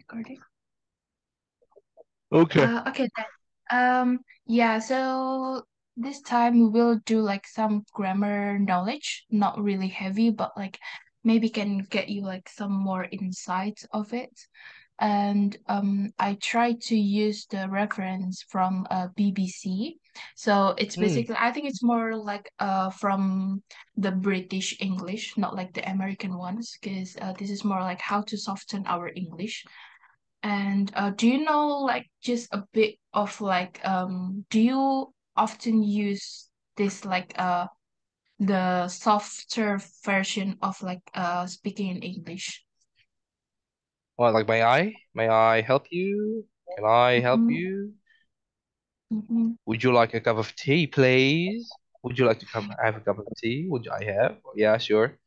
Recording. Okay. Okay then. Yeah, so this time we will do like some grammar knowledge, not really heavy, but like maybe can get you like some more insights of it. And I try to use the reference from BBC. So it's Hmm. basically I think it's more like from the British English, not like the American ones, because this is more like how to soften our English. And do you know like just a bit of like do you often use this like the softer version of like speaking in English? What, like may I? May I help you? Can I help Mm-hmm. you? Mm-hmm. Would you like a cup of tea, please? Would you like to come have a cup of tea? Would I have? Yeah, sure.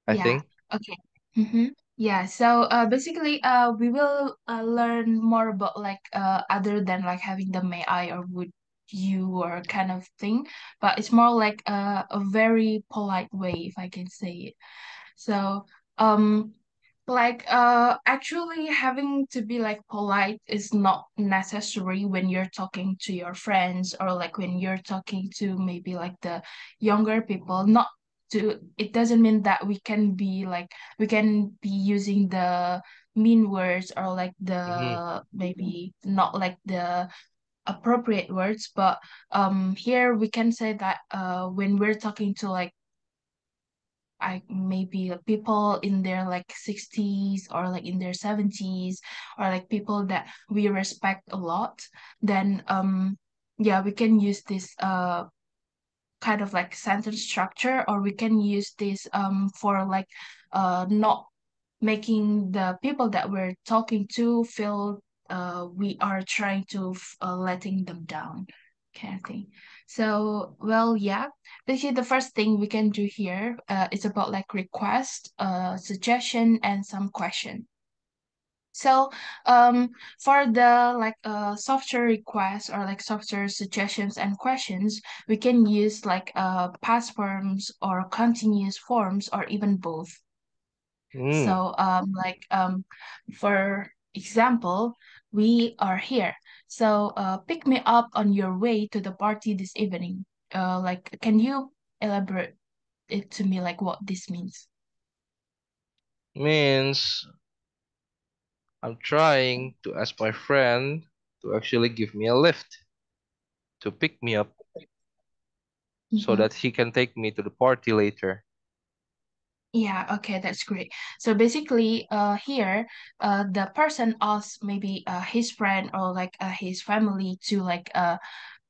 I Yeah. think. Okay. Mm-hmm. Yeah. So basically we will learn more about like other than like having the may I or would you or kind of thing, but it's more like a very polite way, if I can say it. So, like actually having to be like polite is not necessary when you're talking to your friends or like when you're talking to maybe like the younger people. Not to it doesn't mean that we can be using the mean words or like Mm-hmm. the maybe not like the appropriate words, but here we can say that when we're talking to like I maybe people in their like 60s or like in their 70s or like people that we respect a lot, then yeah, we can use this kind of like sentence structure, or we can use this for like not making the people that we're talking to feel we are trying to letting them down kind of thing. So well, yeah, basically the first thing we can do here is about like request, suggestion, and some question. So, for the like software requests or like software suggestions and questions, we can use like past forms or continuous forms or even both. Mm. So, for example, we are here. So, pick me up on your way to the party this evening. Like, can you elaborate it to me, like what this means? Means I'm trying to ask my friend to actually give me a lift to pick me up so Mm-hmm. that he can take me to the party later. Yeah, okay, that's great. So basically, here, the person asks maybe his friend or like his family to like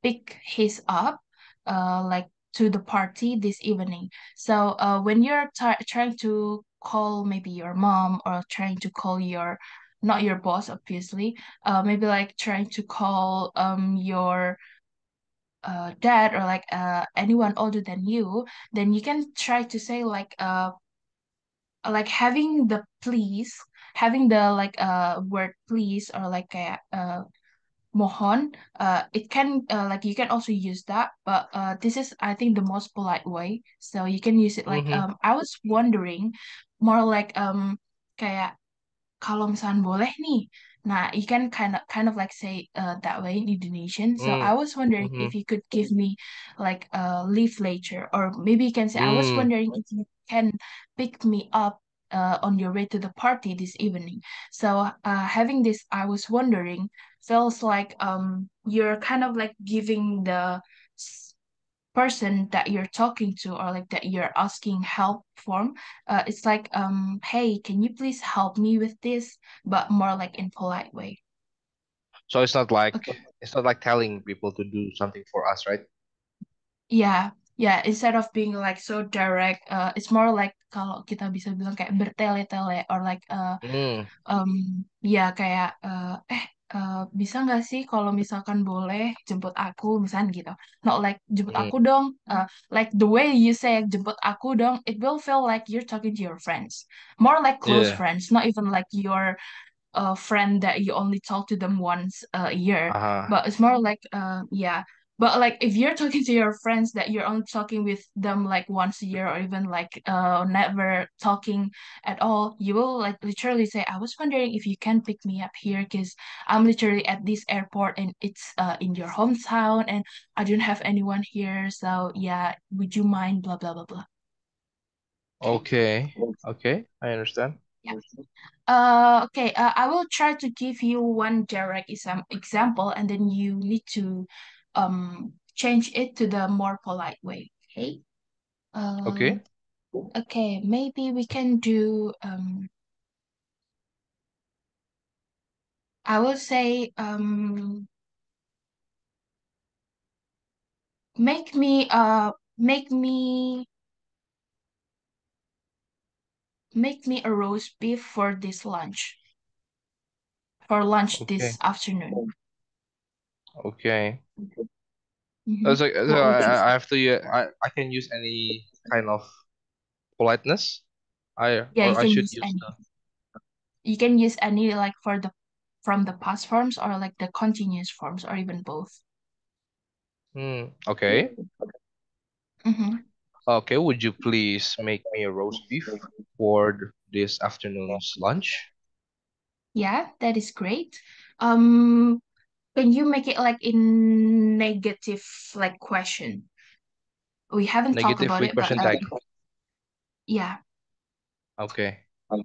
pick his up, like to the party this evening. So when you're trying to call maybe your mom or trying to call your, not your boss, obviously, maybe like trying to call your dad or like anyone older than you, then you can try to say like having the please, having the like word please or like kayak mohon, it can like you can also use that, but this is I think the most polite way. So you can use it like Mm-hmm. I was wondering, more like kayak kalau misalnya boleh nih. Nah, you can kind of like say that way in Indonesian. So I Mm. was wondering if Mm-hmm. you could give me like a leave later, or maybe you can say I was Mm. wondering if you can pick me up on your way to the party this evening. So having this I was wondering feels like you're kind of like giving the person that you're talking to or like that you're asking help from, it's like hey, can you please help me with this, but more like in polite way. So Okay. it's not like telling people to do something for us, right? Yeah, yeah, instead of being like so direct, it's more like kalau kita bisa bilang kayak bertele-tele or like Mm. ya kayak bisa nggak sih kalau misalkan boleh jemput aku misalnya gitu, not like jemput Mm. aku dong, like the way you say jemput aku dong, it will feel like you're talking to your friends, more like close Yeah. friends, not even like your friend that you only talk to them once a year, Uh-huh. but it's more like yeah, But like if you're talking to your friends that you're only talking with them like once a year or even like never talking at all, you will like literally say, I was wondering if you can pick me up here because I'm literally at this airport and it's in your hometown and I don't have anyone here. So yeah, would you mind blah blah blah blah. Okay? Okay. Okay, I understand. Yeah. Okay, I will try to give you one direct example and then you need to change it to the more polite way. Okay? Uh, Okay. okay, maybe we can do I will say make me make me a roast beef for this lunch. For lunch this Okay. afternoon. Okay. Mm-hmm. So What would you say? I have to I can use any kind of politeness. Yeah, you I can should use use any. the You can use any like for the from the past forms or like the continuous forms or even both. okay. Mm-hmm. Okay, would you please make me a roast beef for this afternoon's lunch? Yeah, that is great. Um, can you make it like in negative like question? We haven't talked Negative about with it, but question tag. yeah. Okay. Uh,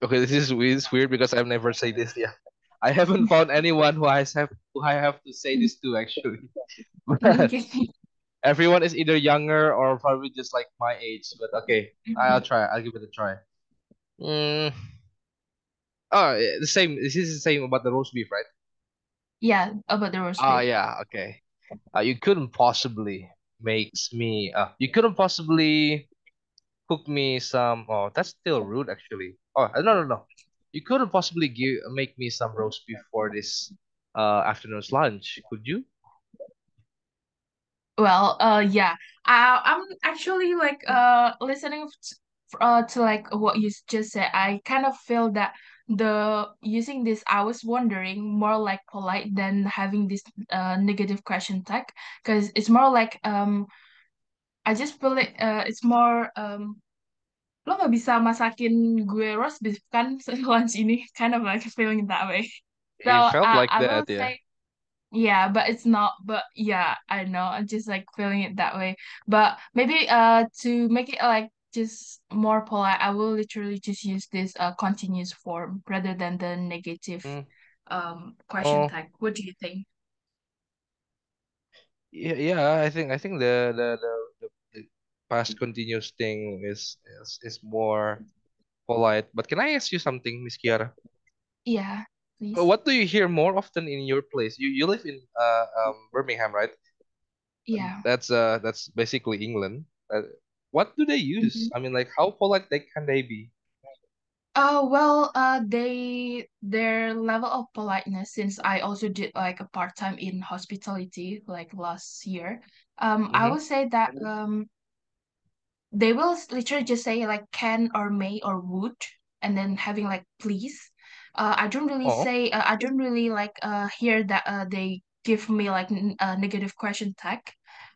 Okay, this is weird because I've never said this. Yeah, I haven't found anyone who I have to say this to actually. But Okay. everyone is either younger or probably just like my age. But okay, I'll try. I'll give it a try. Mm, oh, the same. This is the same about the roast beef, right? Yeah, about the roast Ah, beef. yeah. Okay. You couldn't possibly makes me. You couldn't possibly cook me some. Oh, that's still rude, actually. Oh, no, no, no. You couldn't possibly make me some roast beef for this afternoon's lunch, could you? Well, yeah. I'm actually like listening to like what you just said. I kind of feel that the using this I was wondering more like polite than having this negative question tag because it's more like I just feel it it's more lo nggak bisa masakin gue roast beef kan lunch ini kind of like feeling that way. So It felt like I will that, yeah. say yeah, but it's not. But yeah, I know. I'm just like feeling it that way. But maybe to make it like just more polite, I will literally just use this continuous form rather than the negative Mm. question Oh, tag. What do you think? yeah, yeah. I think the past continuous thing is more polite. But can I ask you something, Miss Kiara? Yeah, please. What do you hear more often in your place? You live in Birmingham, right? Yeah. That's basically England. What do they use? Mhm. I mean, like, how polite can they be? Well, their level of politeness, since I also did like a part-time in hospitality like last year, I Mm-hmm. would say that they will literally just say like can or may or would and then having like please Oh, I don't really like hear that they give me like a negative question tag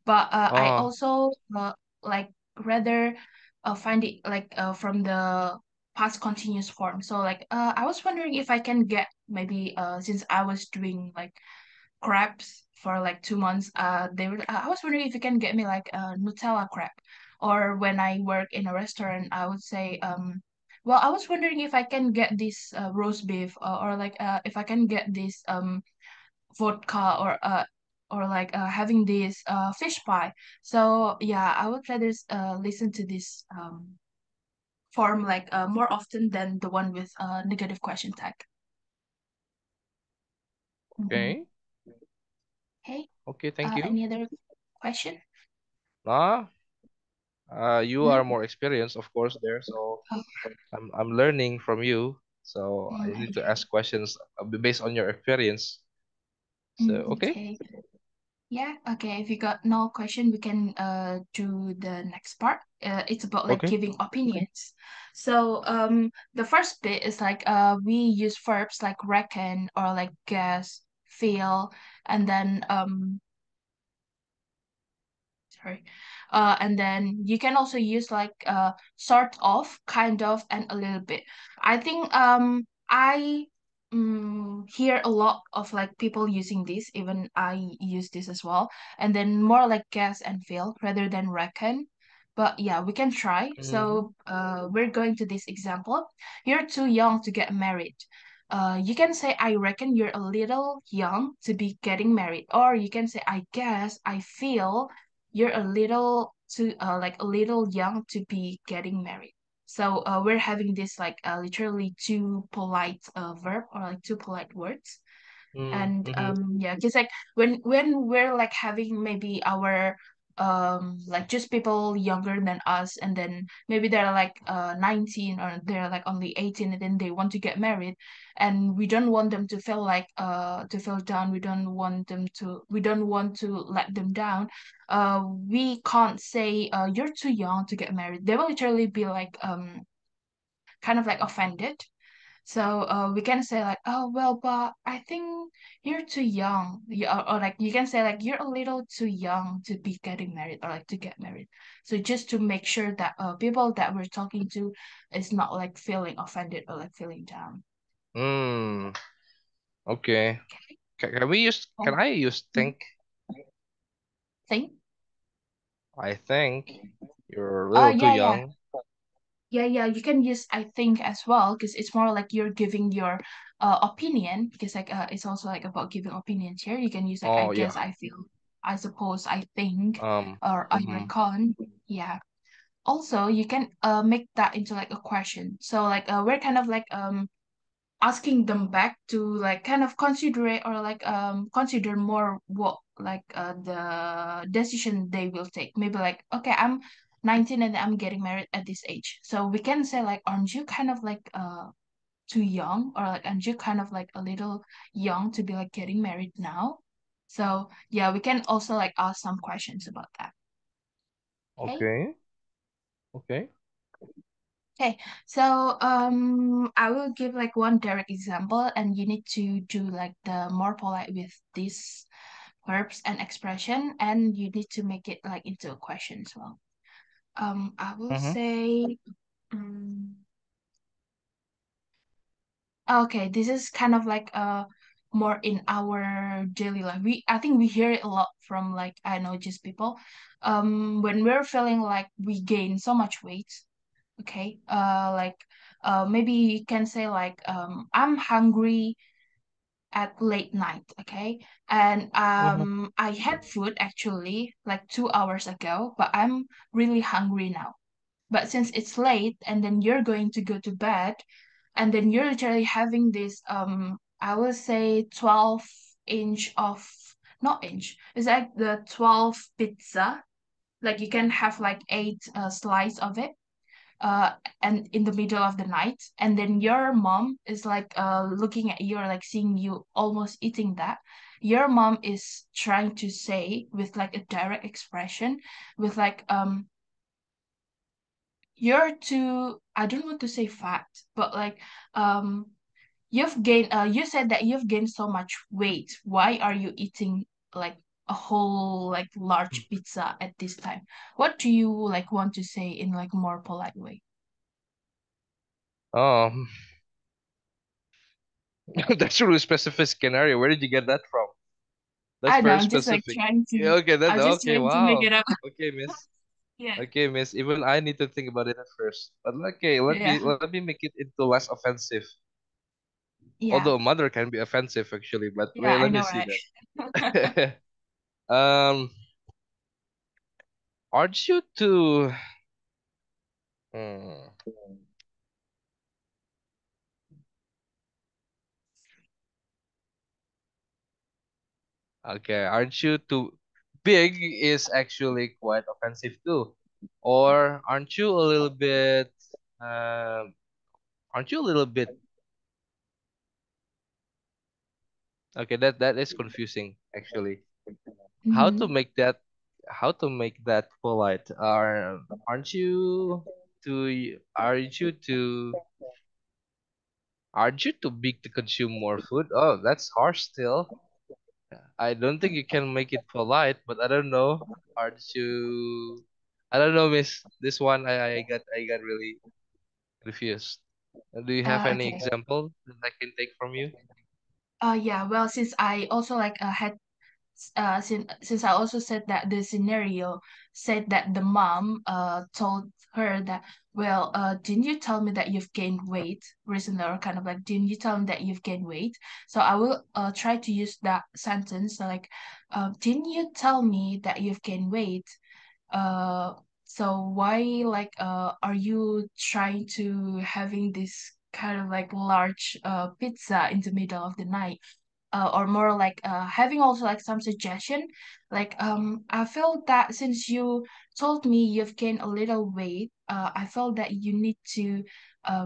but I oh, also like rather find it like from the past continuous form so like I was wondering if I can get maybe since I was doing like crabs for like 2 months. I was wondering if you can get me like a Nutella crab. Or when I work in a restaurant, I would say, well, I was wondering if I can get this roast beef or like if I can get this vodka or like having this fish pie. So yeah, I would rather listen to this form like more often than the one with negative question tag. Hmm. okay, Okay. okay, thank you. Any other question? Ah, you are No. more experienced, of course, there. So Oh, I'm learning from you. So I need to okay. ask questions based on your experience. So okay, Okay. Yeah, okay. If you got no question, we can do the next part. It's about like okay, giving opinions. So the first bit is like we use verbs like reckon or like guess, feel, and then sorry. And then you can also use like sort of, kind of, and a little bit. I think I hear a lot of like people using this, even I use this as well. And then more like guess and feel rather than reckon. But yeah, we can try. Mm-hmm. So we're going to this example. You're too young to get married. You can say, I reckon you're a little young to be getting married. Or you can say, I guess, I feel you're a little too like a little young to be getting married. So we're having this like literally two polite verb, or like two polite words. And Mm-hmm. yeah, just like when we're like having maybe our like just people younger than us, and then maybe they're like 19, or they're like only 18, and then they want to get married, and we don't want them to feel like to feel down. We don't want to let them down. We can't say you're too young to get married. They will literally be like kind of like offended. So we can say like, oh well, but I think you're too young. Or like you can say like you're a little too young to be getting married, or like to get married. So just to make sure that people that we're talking to is not like feeling offended or like feeling down. Mm. Okay. Can we use? Can Oh, I use mm, think? think? I think you're a little too Yeah, yeah. young. Yeah, yeah, you can use I think as well, because it's more like you're giving your opinion, because like it's also like about giving opinions here. You can use like I Oh guess, yeah. I feel, I suppose, I think, or I Mm-hmm. reckon. Yeah. Also, you can make that into like a question. So like we're kind of like asking them back to like kind of consider it, or like consider more what like the decision they will take. Maybe like, okay, I'm 19 and I'm getting married at this age. So we can say like, aren't you kind of like too young, or like aren't you kind of like a little young to be like getting married now? So yeah, we can also like ask some questions about that. Okay. Okay. Okay. Okay, so I will give like one direct example, and you need to do like the more polite with these verbs and expression, and you need to make it like into a question as well. I will Mm-hmm. say, um, okay, this is kind of like more in our daily life. I think we hear it a lot from like, I know, just people, when we're feeling like we gain so much weight. Okay, like maybe you can say like I'm hungry at late night. Okay, and Mm-hmm. I had food actually like 2 hours ago, but I'm really hungry now. But since it's late, and then you're going to go to bed, and then you're literally having this I will say 12 inch of, not inch, it's like the 12 pizza. Like you can have like eight slice of it, uh and in the middle of the night, and then your mom is like looking at you, or like seeing you almost eating that. Your mom is trying to say with like a direct expression, with like you're too, I don't want to say fat, but like um you said that you've gained so much weight. Why are you eating like a whole like large pizza at this time? What do you like want to say in like more polite way? Um, that's a really specific scenario. Where did you get that from? That's I know, very I'm just like specific. trying Yeah, to, okay, that I'm just okay, trying to make wow. it up. Okay, miss. Yeah. Okay, miss. Even I need to think about it at first. But okay, Yeah. let me make it into less offensive. Yeah. Although mother can be offensive actually, but Yeah, wait, I let me know, see right? that. um, aren't you too? Hmm, okay, aren't you too big is actually quite offensive too. Or aren't you a little bit? Um, aren't you a little bit? Okay, that is confusing actually. How to Mm-hmm. make that? How to make that polite? Aren't you too? Aren't you too big to consume more food? Oh, that's harsh still. I don't think you can make it polite, but I don't know. Hard to. I don't know, Miss. This one I got really confused. Do you have any Okay. example that I can take from you? Yeah, well, since I also like had since I also said that the scenario said that the mom told her that, well, didn't you tell me that you've gained weight recently, or kind of like, didn't you tell me that you've gained weight? So I will try to use that sentence, so like, didn't you tell me that you've gained weight? Uh, so why like are you trying to having this kind of like large pizza in the middle of the night? Or more like having also like some suggestion, like I felt that since you told me you've gained a little weight, I felt that you need to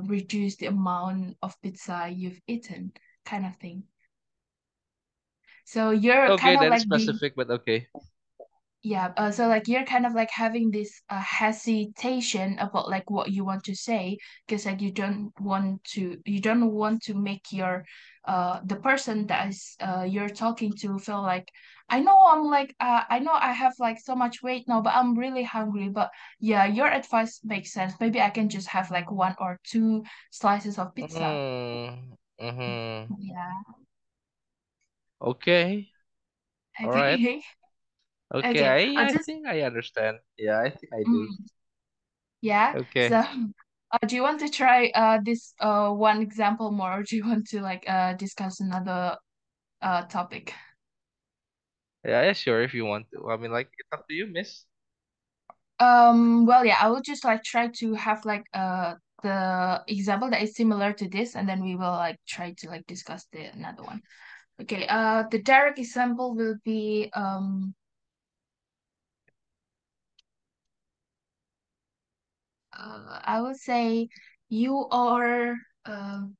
reduce the amount of pizza you've eaten, kind of thing. So you're Okay, kind of that is like being, specific, but okay. yeah, so like you're kind of like having this hesitation about like what you want to say, because like you don't want to make your the person that is you're talking to feel like, I know I'm like I know I have like so much weight now, but I'm really hungry. But yeah, your advice makes sense. Maybe I can just have like one or two slices of pizza. Mm, mm-hmm. Yeah. Okay. All right. Okay. Okay. Okay. I'll I just think I understand. Yeah, I think I do. mm, yeah. So, Okay. do you want to try this one example more, or do you want to like discuss another topic? Yeah, yeah, sure. If you want to. I mean, like, it's up to you, Miss. Well, yeah, I will just like try to have like the example that is similar to this, and then we will like try to like discuss the another one. Okay, the direct example will be I would say you are um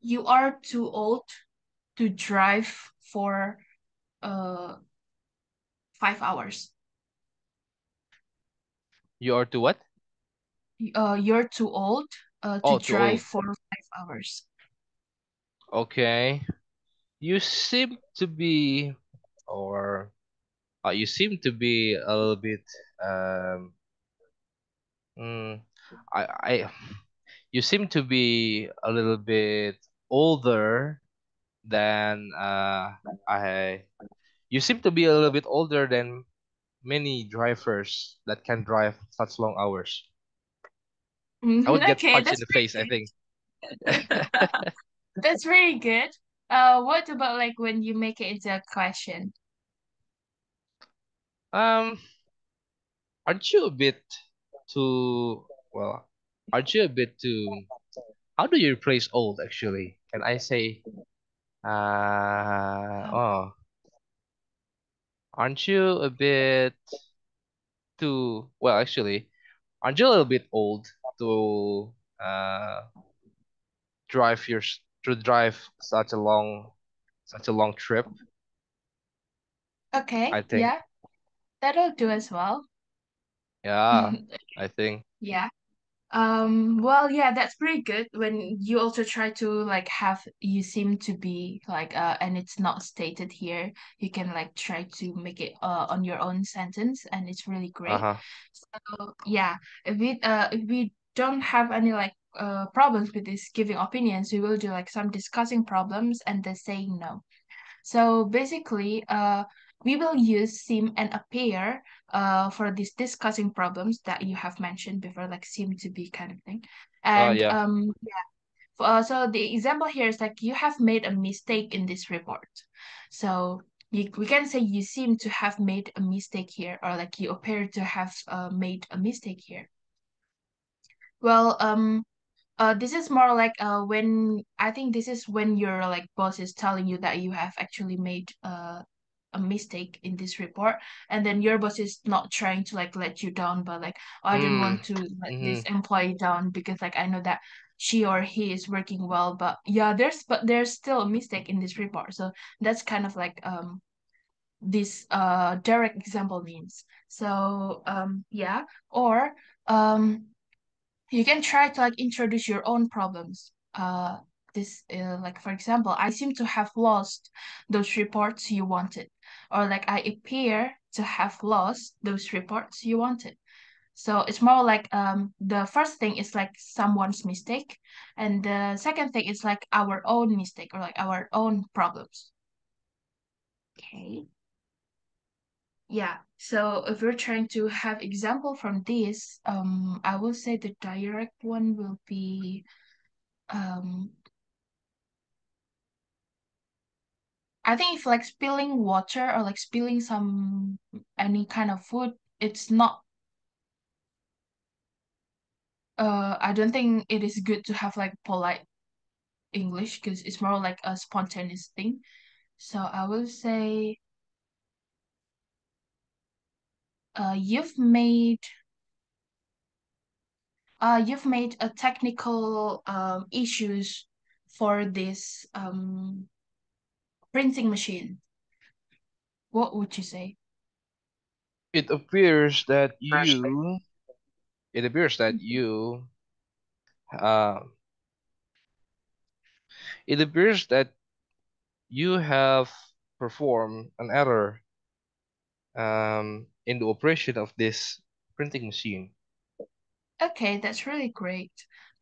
you are too old to drive for uh 5 hours. You are to what? You're too old to Oh, too drive old. for 5 hours. Okay. You seem to be, or you seem to be a little bit, um, mm, I, you seem to be a little bit older than, I, you seem to be a little bit older than many drivers that can drive such long hours. I would get Okay, punched in that's the face, I pretty think. good. That's very good. What about like when you make it into a question? um, aren't you a bit too, well, aren't you a bit too, how do you replace old actually? Can I say, oh, aren't you a bit too, well, actually, aren't you a little bit old to, to drive such a long trip? I Okay, think. yeah, that'll do as well. Yeah, I think. Yeah. Well, yeah, that's pretty good when you also try to like have you seem to be like and it's not stated here. You can like try to make it on your own sentence, and it's really great. Uh-huh. So yeah, if we don't have any like problems with this giving opinions, we will do like some discussing problems and the saying no. So basically, we will use seem and appear for these discussing problems that you have mentioned before, like seem to be kind of thing. And Yeah. so the example here is like you have made a mistake in this report. So we can say you seem to have made a mistake here, or like you appear to have made a mistake here. Well, this is more like when I think this is when your like boss is telling you that you have actually made a mistake in this report, and then your boss is not trying to like let you down, but like, oh, I don't Mm. want to let this Mm-hmm. employee down because like I know that she or he is working well, but yeah, there's still a mistake in this report. So that's kind of like this direct example means. So yeah, or um you can try to like introduce your own problems. this, like for example, I seem to have lost those reports you wanted, or like I appear to have lost those reports you wanted. So it's more like the first thing is like someone's mistake, and the second thing is like our own mistake or like our own problems. Okay. Yeah. So if we're trying to have example from this, I will say the direct one will be um I think if like spilling water or like spilling some any kind of food, it's not I don't think it is good to have like polite English because it's more like a spontaneous thing. So I will say you've made a technical issues for this printing machine. What would you say? It appears that you. It appears that Mhm. you. Uh, it appears that you have performed an error in the operation of this printing machine. Okay, that's really great.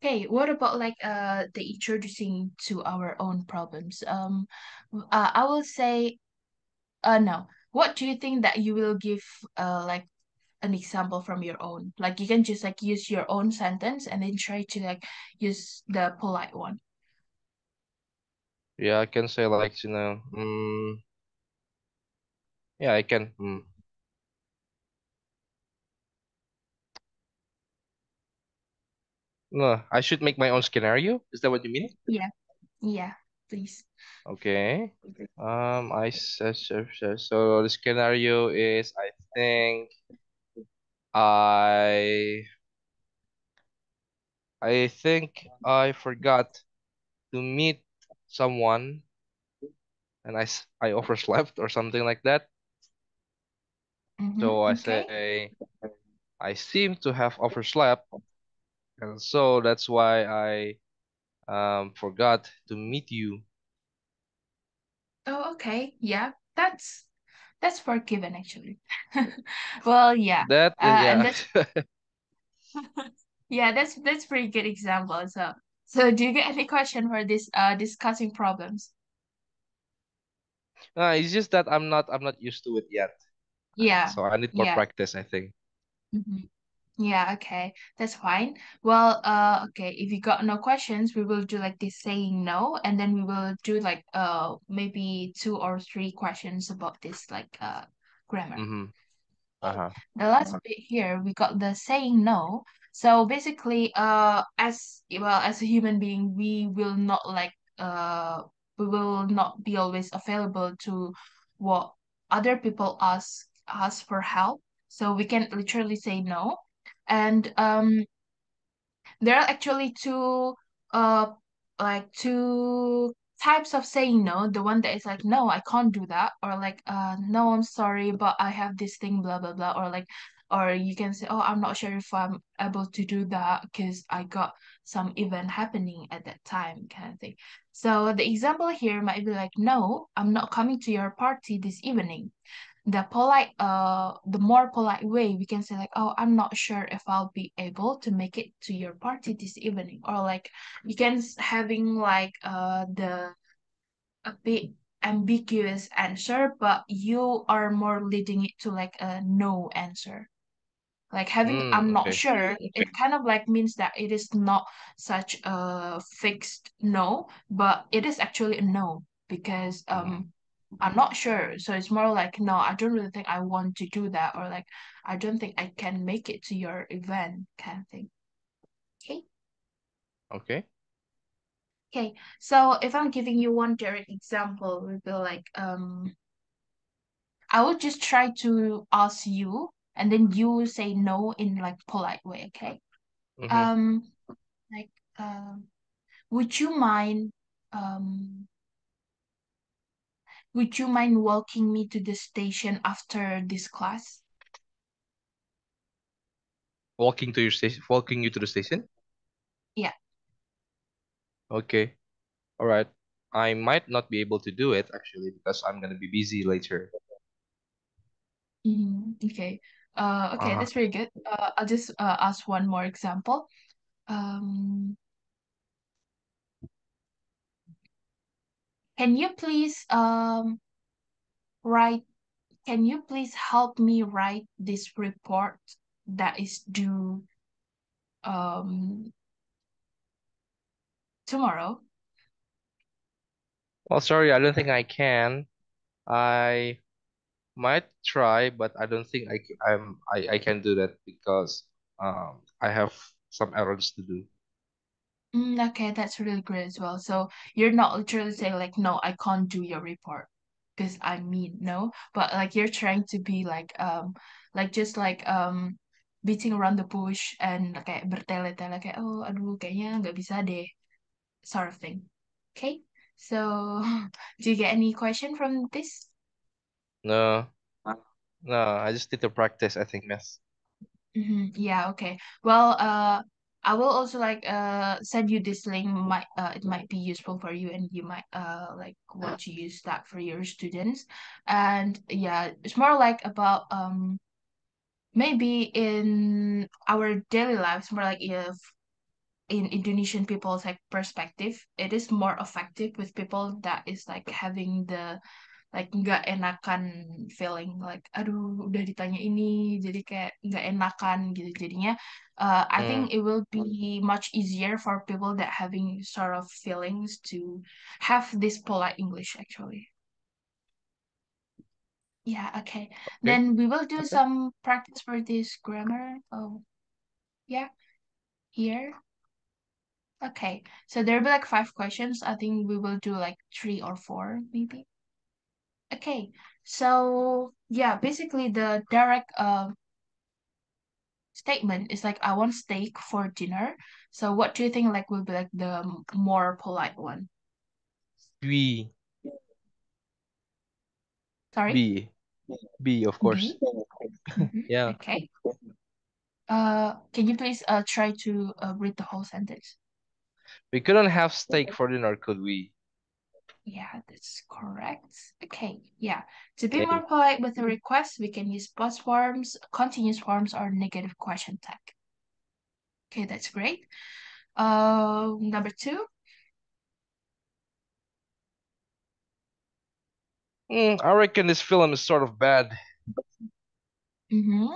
Okay, what about like the introducing to our own problems? I will say no. What do you think that you will give like an example from your own? Like you can just like use your own sentence and then try to like use the polite one. Yeah, I can say like yeah, I can. No, I should make my own scenario. Is that what you mean? Yeah, yeah, please. Okay. So the scenario is I think I I think I forgot to meet someone and I overslept or something like that. So I Okay. say I seem to have overslept, and so that's why I forgot to meet you. Oh, okay. Yeah, that's forgiven actually. Well, yeah. That And yeah. that's yeah, that's pretty good example. So do you get any question for this discussing problems? It's just that I'm not used to it yet. Yeah, So I need more yeah. practice, I think. Mhm. Yeah, okay. That's fine. Well, okay, if you got no questions, we will do like this saying no, and then we will do like maybe two or three questions about this like grammar. Mm-hmm. Okay. Uh-huh. The last bit here, we got the saying no. So basically, as well as a human being, we will not be always available to what other people ask for help. So we can literally say no. And there are actually uh two types of saying no. The one that is like, no, I can't do that, or like, no, I'm sorry, but I have this thing, blah blah blah, or like, or you can say, oh, I'm not sure if I'm able to do that because I got some event happening at that time, kind of thing. So the example here might be like, no, I'm not coming to your party this evening. The more polite way we can say like, oh, I'm not sure if I'll be able to make it to your party this evening, or like you can having like the a bit ambiguous answer, but you are more leading it to like a no answer. Like having I'm not Okay. sure, it kind of like means that it is not such a fixed no, but it is actually a no because Mm-hmm. I'm not sure. So it's more like, no, I don't really think I want to do that, or like I don't think I can make it to your event kind of thing. Okay. Okay. Okay. So if I'm giving you one direct example, we will like I would just try to ask you and then you say no in like polite way, okay? Mm-hmm. Um like would you mind um would you mind walking me to the station after this class? Walking you to the station? Yeah. Okay. All right. I might not be able to do it actually because I'm gonna be busy later. Okay. Okay, Uh, that's very good. I'll just ask one more example. Um, can you please write? Can you please help me write this report that is due um tomorrow? well, sorry, I don't think I can. I might try, but I don't think I can do that because I have some errands to do. Okay, that's really great as well. So you're not literally saying like, no, I can't do your report because I mean no, but like you're trying to be like just beating around the bush and kayak bertele-tele kayak oh aduh kayaknya nggak bisa deh sort of thing. Okay, so do you get any question from this? No, no, I just need to practice, I think, miss. Yeah, okay. Well, I will also send you this link. Might it might be useful for you, and you might like want to use that for your students. And yeah, it's more like about maybe in our daily lives, more like if in Indonesian people's like perspective, it is more effective with people that is like having the like nggak enakan feeling like aduh udah ditanya ini jadi kayak nggak enakan gitu jadinya I Mm, think it will be much easier for people that having sort of feelings to have this polite English actually. Yeah, okay, okay. then we will do some practice for this grammar. Oh yeah, here. Okay, so there'll be like 5 questions. I think we will do like 3 or 4 maybe. Okay, so yeah, basically the direct statement is like I want steak for dinner. So what do you think like will be like the more polite one? B, Sorry? B, B, of course. B? Hmm. Yeah. Okay. Can you please try to read the whole sentence? We couldn't have steak for dinner, could we? Yeah, that's correct. Okay, yeah. To be more Yay. polite with a request, we can use past forms, continuous forms, or negative question tag. Okay, that's great. Number two. I reckon this film is sort of bad. Mm-hmm.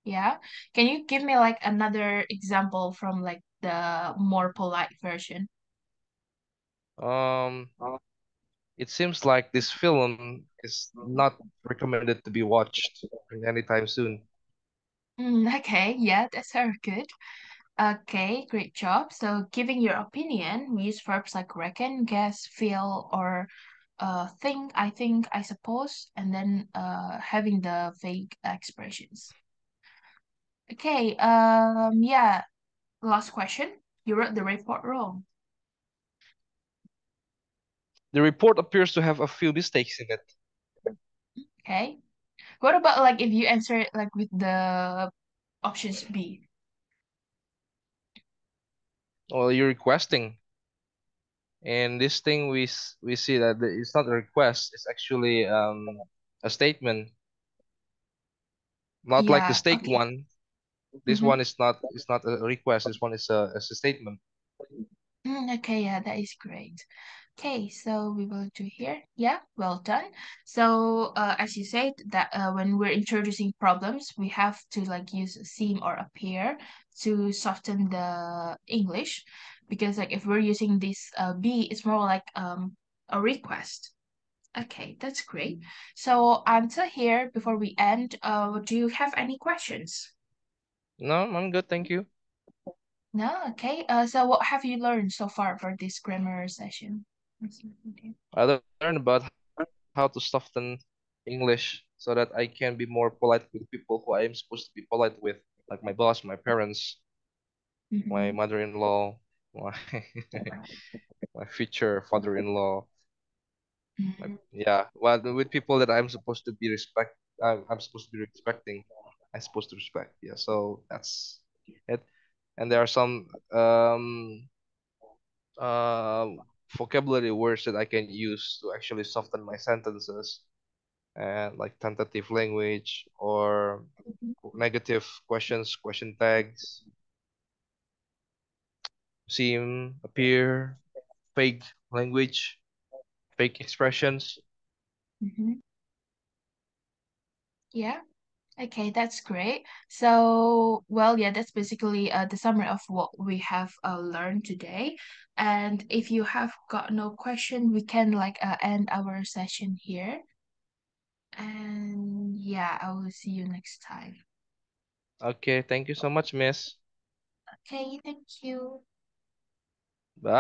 Yeah. Can you give me like another example from like the more polite version? Um, it seems like this film is not recommended to be watched anytime soon. Okay, yeah, that's very good. Okay, great job. So, giving your opinion, we use verbs like reckon, guess, feel, or think, I suppose, and then having the vague expressions. Okay, yeah, last question. You wrote the report wrong. The report appears to have a few mistakes in it. Okay. What about like if you answer it like with the options B? Well, you're requesting, and this thing we see that it's not a request; it's actually a statement, not like the Yeah, steak okay. one. This Mm-hmm. one is not a request. This one is a statement. Okay, yeah, that is great. Okay, so we will do here. Yeah, well done. So, as you said, that when we're introducing problems, we have to like use seem or appear to soften the English, because like if we're using this be, it's more like a request. Okay, that's great. So until here, before we end, do you have any questions? No, I'm good, thank you. No, okay. So what have you learned so far for this grammar session? Learned about how to soften English so that I can be more polite with people who I am supposed to be polite with, like my boss, my parents, my Mm-hmm. mother-in-law, my my future father-in-law. Yeah, well, with people that I'm supposed to be I'm supposed to be respecting. I'm supposed to respect. Yeah, so that's it. And there are some vocabulary words that I can use to actually soften my sentences, and like tentative language or Mhm. negative questions, question tags, seem, appear, fake language, fake expressions. Mhm. Yeah. Okay, that's great. So, well, yeah, that's basically the summary of what we have learned today. And if you have got no question, we can like end our session here. And yeah, I will see you next time. Okay, thank you so much, Miss. Okay, thank you. Bye.